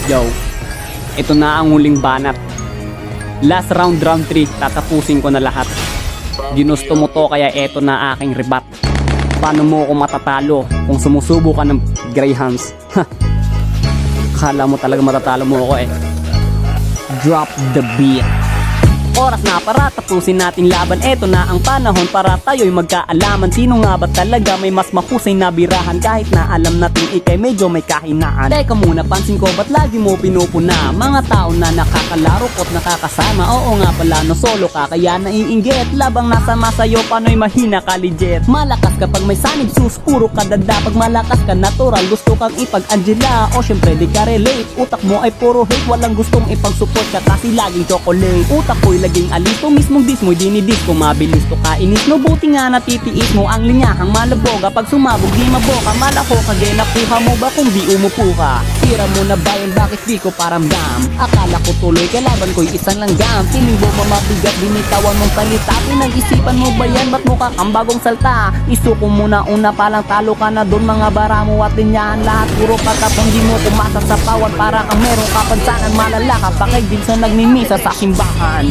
Yo, ito na ang huling banat. Last round, round 3, tatapusin ko na lahat. Ginusto mo to kaya eto na aking rebat. Paano mo ako matatalo kung sumusubo ka ng Greyhounds? Kala mo talaga matatalo mo ako eh. Drop the beat. Oras na para tapusin nating laban. Eto na ang panahon para tayo'y magkaalaman. Sino nga ba talaga may mas mahusay na birahan? Kahit na alam natin ikay medyo may kahinaan. Teka muna, pansin ko ba't lagi mo pinupuna? Mga tao na nakakalaro ko't nakakasama. Oo nga pala, no solo ka kaya naiinggit. Labang nasama sa'yo, pano'y mahina ka legit. Malakas kapag may sanib, sus, puro ka dada. Pag malakas ka natural, gusto kang ipag-Angela. O syempre di ka relate, utak mo ay puro hate. Walang gustong ipag-support ka kasi laging chocolate. Utak ko'y laging alisto, mismong dis mo'y dinidis ko. Mabilis to kainis, no buti nga natitiis mo ang linyahang malaboga. Pag sumabog di maboka, malako kage nakuha mo ba kung di umupo ka? Tira mo na ba yun, bakit di ko paramdam? Akala ko tuloy kalaban ko'y isang langgam. Piling mo mamabigat, binitawan mong salita. Pinag-isipan mo ba yan, ba't mukha kang bagong salta? Isuko mo na una palang talo ka na doon. Mga bara mo at linyahan lahat puro patapong di mo kumasa sa pawan. Para kang merong kapansanan, malala ka pa kay din sa nagmimisa sa simbahan.